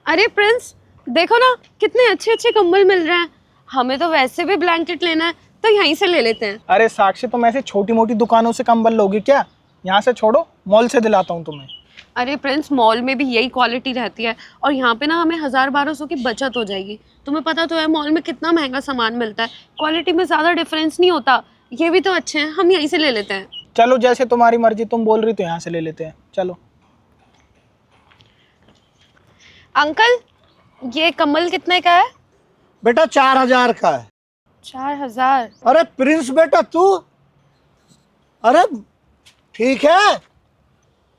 अरे प्रिंस, देखो ना कितने अच्छे अच्छे कंबल मिल रहे हैं। हमें तो वैसे भी ब्लैंकेट लेना है तो यहीं से ले लेते हैं। अरे साक्षी, तुम ऐसे छोटी मोटी दुकानों से कंबल लोगी क्या? यहाँ से छोड़ो, मॉल से दिलाता हूँ तुम्हें। अरे प्रिंस, मॉल में भी यही क्वालिटी रहती है और यहाँ पे ना हमें 1000-1200 की बचत हो जाएगी। तुम्हें पता तो है मॉल में कितना महंगा सामान मिलता है, क्वालिटी में ज़्यादा डिफरेंस नहीं होता। ये भी तो अच्छे हैं, हम यहीं से ले लेते हैं। चलो, जैसे तुम्हारी मर्जी, तुम बोल रही तो यहाँ से ले लेते हैं, चलो। अंकल, ये कम्बल कितने का है? बेटा 4,000 का है। 4000? अरे प्रिंस बेटा तू, अरे ठीक है।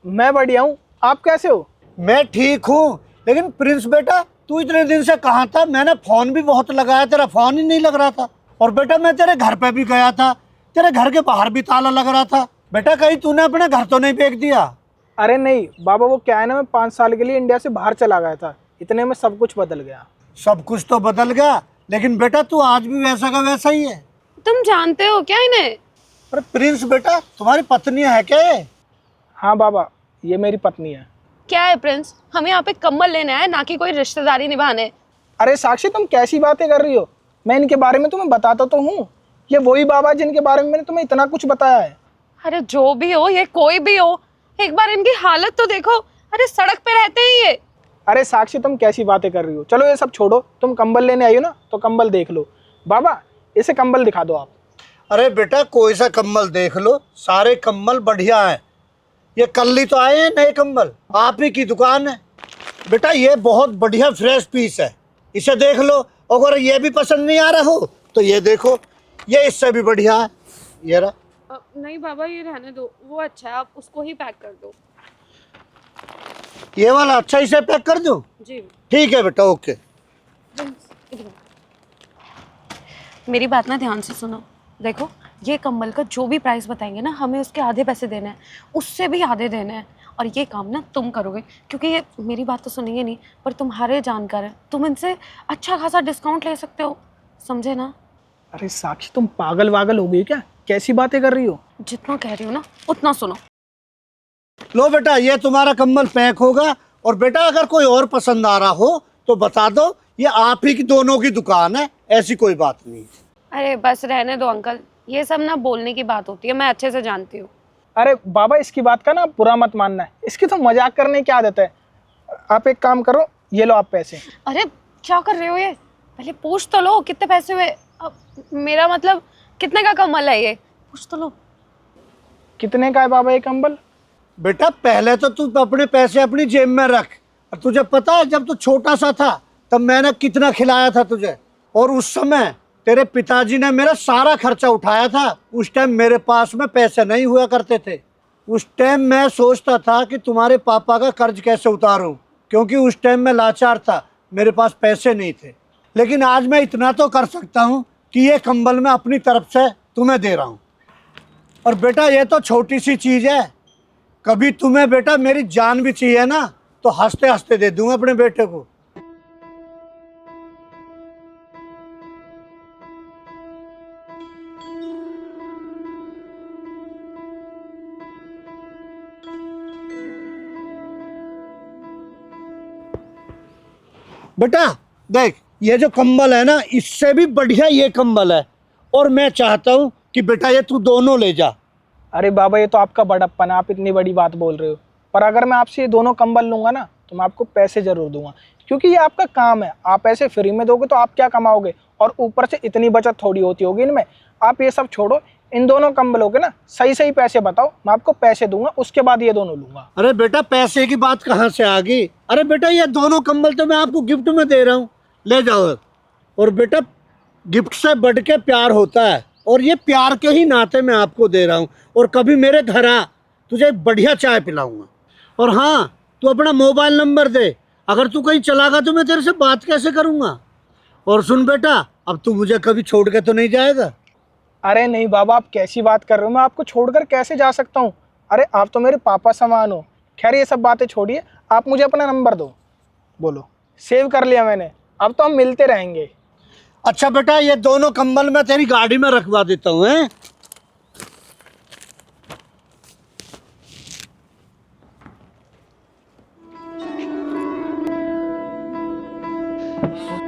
मैं बढ़िया हूँ, आप कैसे हो? मैं ठीक हूँ, लेकिन प्रिंस बेटा तू इतने दिन से कहाँ था? मैंने फोन भी बहुत लगाया, तेरा फोन ही नहीं लग रहा था। और बेटा मैं तेरे घर पे भी गया था, तेरे घर के बाहर भी ताला लग रहा था। बेटा कहीं तूने अपने घर तो नहीं फेंक दिया? अरे नहीं बाबा, वो क्या है ना, मैं 5 साल के लिए इंडिया से बाहर चला गया था, इतने में सब कुछ बदल गया। सब कुछ तो बदल गया, लेकिन बेटा तू आज भी वैसा का वैसा ही है। तुम जानते हो क्या इन्हें? अरे प्रिंस बेटा तुम्हारी पत्नी है क्या ये? हाँ बाबा, ये मेरी पत्नी है। क्या है प्रिंस, हम यहाँ पे कम्बल लेने आए, ना कि कोई रिश्तेदारी निभाने। अरे साक्षी, तुम कैसी बातें कर रही हो? मैं इनके बारे में तुम्हें बताता तो हूँ। ये वही बाबा जिनके बारे में मैंने तुम्हें इतना कुछ बताया है। अरे जो भी हो, ये कोई भी हो, एक बार इनकी हालत तो देखो। अरे सड़क पे रहते हैं ये। अरे साक्षी, तुम कैसी बातें कर रही हो? चलो ये सब छोड़ो, तुम कंबल लेने आई हो ना, तो कंबल देख लो। बाबा, इसे कंबल दिखा दो आप। अरे बेटा कोई सा कम्बल देख लो, सारे कम्बल बढ़िया हैं। ये कल ही तो आए हैं नए कम्बल, आप ही की दुकान है। बेटा ये बहुत बढ़िया फ्रेश पीस है, इसे देख लो। अगर ये भी पसंद नहीं आ रहा हो तो ये देखो, ये इससे भी बढ़िया है। ये रहा। नहीं बाबा, ये रहने दो, वो अच्छा है, आप उसको ही पैक कर दो। ये वाला अच्छा, इसे पैक कर दूं? जी। ठीक है बेटा, ओके। मेरी बात ना ध्यान से सुनो। देखो, ये कम्बल का जो भी प्राइस बताएंगे ना, हमें उसके आधे पैसे देने हैं, उससे भी आधे देने हैं। और ये काम ना तुम करोगे, क्योंकि ये मेरी बात तो सुनेंगे नहीं, पर तुम्हारे जानकार हैं, तुम इनसे अच्छा खासा डिस्काउंट ले सकते हो, समझे ना? अरे साक्षी, तुम पागल वागल हो गई क्या? कैसी बातें कर रही हो? जितना कह रही हो ना उतना सुनो। लो बेटा ये तुम्हारा कम्बल पैक होगा। और बेटा अगर कोई और पसंद आ रहा हो तो बता दो, ये आप ही की दोनों की दुकान है, ऐसी कोई बात नहीं। अरे बस रहने दो अंकल, ये सब ना बोलने की बात होती है, मैं अच्छे से जानती हूँ। अरे बाबा, इसकी बात का ना बुरा मत मानना है, इसकी तो मजाक करने की आदत है। आप एक काम करो, ये लो आप पैसे। अरे क्या कर रहे हो ये? पहले पूछ तो लो कितने पैसे हुए। अब मेरा मतलब कितने का कम्बल है ये, पूछ तो लो। कितने का है बाबा ये कंबल? बेटा पहले तो तू अपने पैसे अपनी जेब में रख। और तुझे पता है जब तू छोटा सा था तब मैंने कितना खिलाया था तुझे, और उस समय तेरे पिताजी ने मेरा सारा खर्चा उठाया था। उस टाइम मेरे पास में पैसे नहीं हुआ करते थे। उस टाइम मैं सोचता था कि तुम्हारे पापा का कर्ज कैसे उतारूं, क्योंकि उस टाइम मैं लाचार था, मेरे पास पैसे नहीं थे। लेकिन आज मैं इतना तो कर सकता हूं कि ये कंबल मैं अपनी तरफ से तुम्हें दे रहा हूं। और बेटा ये तो छोटी सी चीज़ है, कभी तुम्हें बेटा मेरी जान भी चाहिए ना तो हंसते हंसते दे दूंगा अपने बेटे को। बेटा देख, ये जो कंबल है ना, इससे भी बढ़िया ये कंबल है, और मैं चाहता हूं कि बेटा ये तू दोनों ले जा। अरे बाबा, ये तो आपका बड़प्पन है, आप इतनी बड़ी बात बोल रहे हो। पर अगर मैं आपसे ये दोनों कंबल लूंगा ना, तो मैं आपको पैसे जरूर दूंगा, क्योंकि ये आपका काम है। आप ऐसे फ्री में दोगे तो आप क्या कमाओगे? और ऊपर से इतनी बचत थोड़ी होती होगी इनमें। आप ये सब छोड़ो, इन दोनों कंबलों के ना सही सही पैसे बताओ, मैं आपको पैसे दूंगा, उसके बाद ये दोनों लूंगा। अरे बेटा पैसे की बात कहाँ से आ गई? अरे बेटा ये दोनों कंबल तो मैं आपको गिफ्ट में दे रहा हूँ, ले जाओ। और बेटा गिफ्ट से बढ़ के प्यार होता है, और ये प्यार के ही नाते मैं आपको दे रहा हूँ। और कभी मेरे घर आ, तुझे बढ़िया चाय पिलाऊंगा। और हाँ, तू अपना मोबाइल नंबर दे, अगर तू कहीं चला गया तो मैं तेरे से बात कैसे करूँगा? और सुन बेटा, अब तू मुझे कभी छोड़ के तो नहीं जाएगा? अरे नहीं बाबा, आप कैसी बात कर रहे हो? मैं आपको छोड़कर कैसे जा सकता हूँ? अरे आप तो मेरे पापा समान हो। खैर ये सब बातें छोड़िए, आप मुझे अपना नंबर दो। बोलो। सेव कर लिया मैंने, अब तो हम मिलते रहेंगे। अच्छा बेटा ये दोनों कंबल मैं तेरी गाड़ी में रखवा देता हूँ, हैं? तू